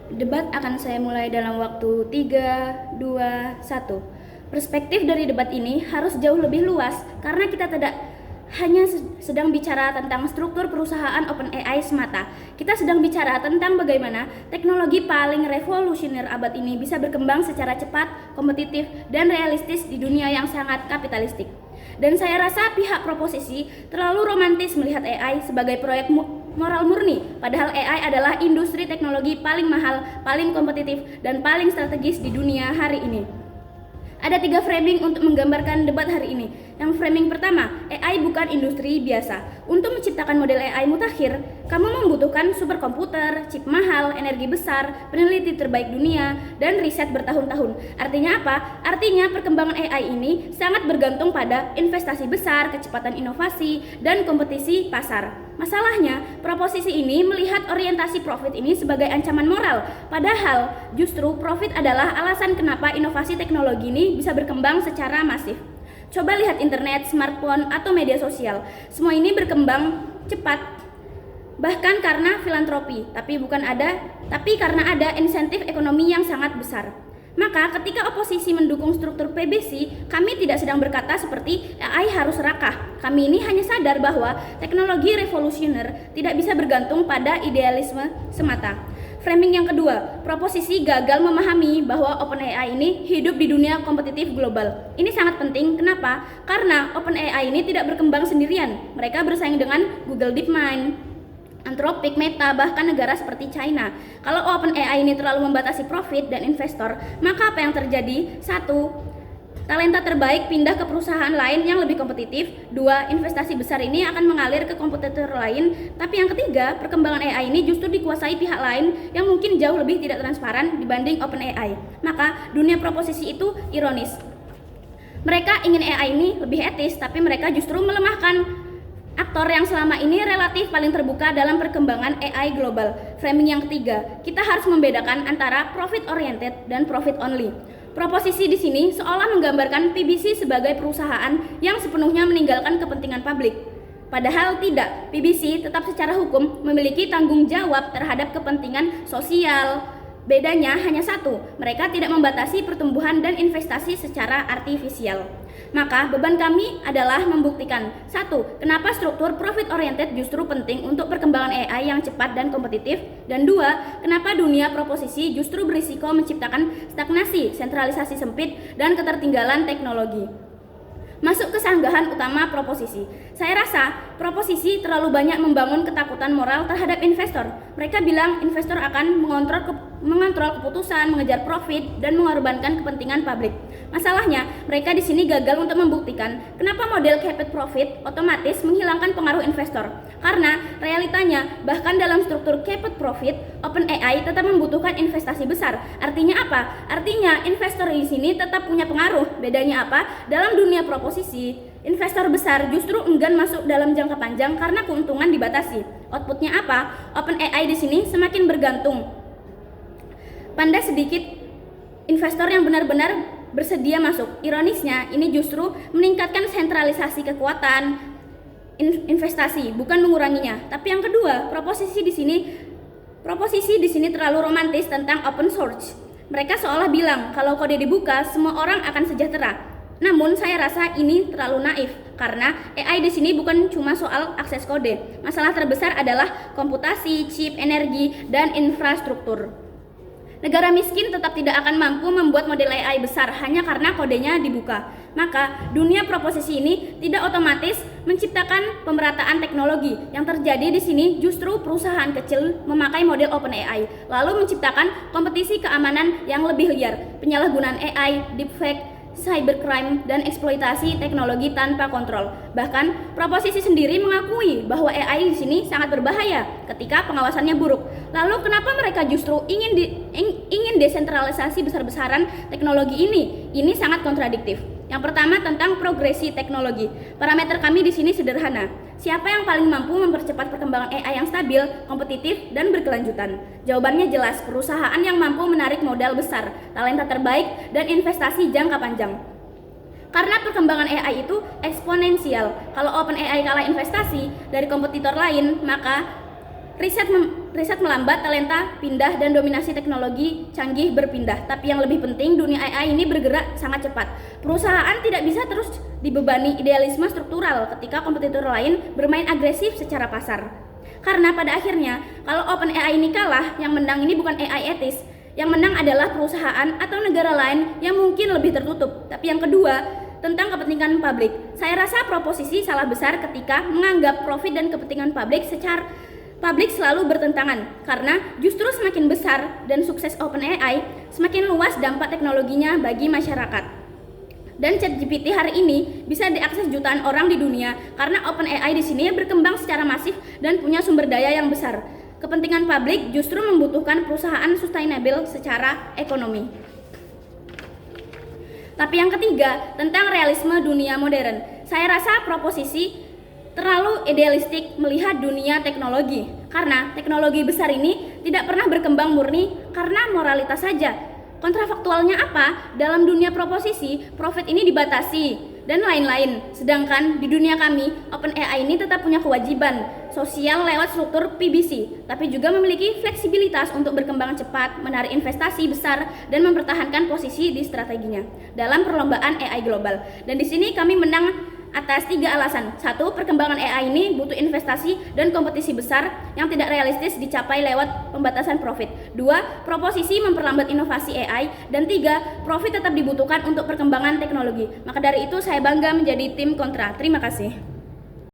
Debat akan saya mulai dalam waktu 3, 2, 1. Perspektif dari debat ini harus jauh lebih luas karena kita tidak hanya sedang bicara tentang struktur perusahaan OpenAI semata. Kita sedang bicara tentang bagaimana teknologi paling revolusioner abad ini bisa berkembang secara cepat, kompetitif, dan realistis di dunia yang sangat kapitalistik. Dan saya rasa pihak proposisi terlalu romantis melihat AI sebagai proyek moral murni, padahal AI adalah industri teknologi paling mahal, paling kompetitif, dan paling strategis di dunia hari ini. Ada 3 framing untuk menggambarkan debat hari ini. Yang framing pertama, AI bukan industri biasa. Untuk menciptakan model AI mutakhir, kamu membutuhkan superkomputer, chip mahal, energi besar, peneliti terbaik dunia, dan riset bertahun-tahun. Artinya apa? Artinya perkembangan AI ini sangat bergantung pada investasi besar, kecepatan inovasi, dan kompetisi pasar. Masalahnya, proposisi ini melihat orientasi profit ini sebagai ancaman moral. Padahal, justru profit adalah alasan kenapa inovasi teknologi ini bisa berkembang secara masif. Coba lihat internet, smartphone, atau media sosial. Semua ini berkembang cepat, bahkan karena filantropi, tapi karena ada insentif ekonomi yang sangat besar. Maka ketika oposisi mendukung struktur PBC, kami tidak sedang berkata seperti AI harus serakah. Kami ini hanya sadar bahwa teknologi revolusioner tidak bisa bergantung pada idealisme semata. Framing yang kedua, proposisi gagal memahami bahwa OpenAI ini hidup di dunia kompetitif global. Ini sangat penting, kenapa? Karena OpenAI ini tidak berkembang sendirian. Mereka bersaing dengan Google DeepMind, Anthropic, Meta, bahkan negara seperti China. Kalau OpenAI ini terlalu membatasi profit dan investor, maka apa yang terjadi? 1. Talenta terbaik pindah ke perusahaan lain yang lebih kompetitif. 2. Investasi besar ini akan mengalir ke kompetitor lain. Tapi yang ketiga, perkembangan AI ini justru dikuasai pihak lain yang mungkin jauh lebih tidak transparan dibanding OpenAI. Maka dunia proposisi itu ironis. Mereka ingin AI ini lebih etis, tapi mereka justru melemahkan aktor yang selama ini relatif paling terbuka dalam perkembangan AI global. Framing yang ketiga, kita harus membedakan antara profit oriented dan profit only. Proposisi di sini seolah menggambarkan PBC sebagai perusahaan yang sepenuhnya meninggalkan kepentingan publik. Padahal tidak, PBC tetap secara hukum memiliki tanggung jawab terhadap kepentingan sosial. Bedanya hanya satu, mereka tidak membatasi pertumbuhan dan investasi secara artifisial. Maka beban kami adalah membuktikan 1. Kenapa struktur profit oriented justru penting untuk perkembangan AI yang cepat dan kompetitif, dan 2. Kenapa dunia proposisi justru berisiko menciptakan stagnasi, sentralisasi sempit, dan ketertinggalan teknologi. Masuk ke sanggahan utama proposisi. Saya rasa proposisi terlalu banyak membangun ketakutan moral terhadap investor. Mereka bilang investor akan mengontrol keputusan, mengejar profit, dan mengorbankan kepentingan publik. Masalahnya, mereka di sini gagal untuk membuktikan kenapa model capped profit otomatis menghilangkan pengaruh investor. Karena realitanya, bahkan dalam struktur capped profit, OpenAI tetap membutuhkan investasi besar. Artinya apa? Artinya investor di sini tetap punya pengaruh. Bedanya apa? Dalam dunia proposisi, investor besar justru enggan masuk dalam jangka panjang karena keuntungan dibatasi. Outputnya apa? OpenAI di sini semakin bergantung pada sedikit investor yang benar-benar bersedia masuk. Ironisnya, ini justru meningkatkan sentralisasi kekuatan investasi, bukan menguranginya. Tapi yang kedua, proposisi di sini terlalu romantis tentang open source. Mereka seolah bilang kalau kode dibuka, semua orang akan sejahtera. Namun saya rasa ini terlalu naif karena AI di sini bukan cuma soal akses kode. Masalah terbesar adalah komputasi, chip, energi, dan infrastruktur. Negara miskin tetap tidak akan mampu membuat model AI besar hanya karena kodenya dibuka. Maka dunia proposisi ini tidak otomatis menciptakan pemerataan teknologi. Yang terjadi di sini justru perusahaan kecil memakai model OpenAI lalu menciptakan kompetisi keamanan yang lebih liar, penyalahgunaan AI, deepfake, cybercrime, dan eksploitasi teknologi tanpa kontrol. Bahkan proposisi sendiri mengakui bahwa AI di sini sangat berbahaya ketika pengawasannya buruk. Lalu kenapa mereka justru ingin desentralisasi besar-besaran teknologi ini? Ini sangat kontradiktif. Yang pertama tentang progresi teknologi. Parameter kami di sini sederhana. Siapa yang paling mampu mempercepat perkembangan AI yang stabil, kompetitif, dan berkelanjutan? Jawabannya jelas, perusahaan yang mampu menarik modal besar, talenta terbaik, dan investasi jangka panjang. Karena perkembangan AI itu eksponensial. Kalau OpenAI kalah investasi dari kompetitor lain, maka riset melambat, talenta pindah, dan dominasi teknologi canggih berpindah. Tapi yang lebih penting, dunia AI ini bergerak sangat cepat. Perusahaan tidak bisa terus dibebani idealisme struktural ketika kompetitor lain bermain agresif secara pasar. Karena pada akhirnya, kalau OpenAI ini kalah, yang menang ini bukan AI etis. Yang menang adalah perusahaan atau negara lain yang mungkin lebih tertutup. Tapi yang kedua, tentang kepentingan publik. Saya rasa proposisi salah besar ketika menganggap profit dan kepentingan publik selalu bertentangan, karena justru semakin besar dan sukses OpenAI, semakin luas dampak teknologinya bagi masyarakat. Dan ChatGPT hari ini bisa diakses jutaan orang di dunia karena OpenAI di sini berkembang secara masif dan punya sumber daya yang besar. Kepentingan publik justru membutuhkan perusahaan sustainable secara ekonomi. Tapi yang ketiga, tentang realisme dunia modern. Saya rasa proposisi terlalu idealistik melihat dunia teknologi, karena teknologi besar ini tidak pernah berkembang murni karena moralitas saja. Kontrafaktualnya apa? Dalam dunia proposisi, profit ini dibatasi dan lain-lain. Sedangkan di dunia kami, OpenAI ini tetap punya kewajiban sosial lewat struktur PBC, tapi juga memiliki fleksibilitas untuk berkembang cepat, menarik investasi besar, dan mempertahankan posisi di strateginya dalam perlombaan AI global. Dan di sini kami menang atas 3 alasan. 1. Perkembangan AI ini butuh investasi dan kompetisi besar yang tidak realistis dicapai lewat pembatasan profit. 2. Proposisi memperlambat inovasi AI. Dan 3. Profit tetap dibutuhkan untuk perkembangan teknologi. Maka dari itu saya bangga menjadi tim kontra. Terima kasih.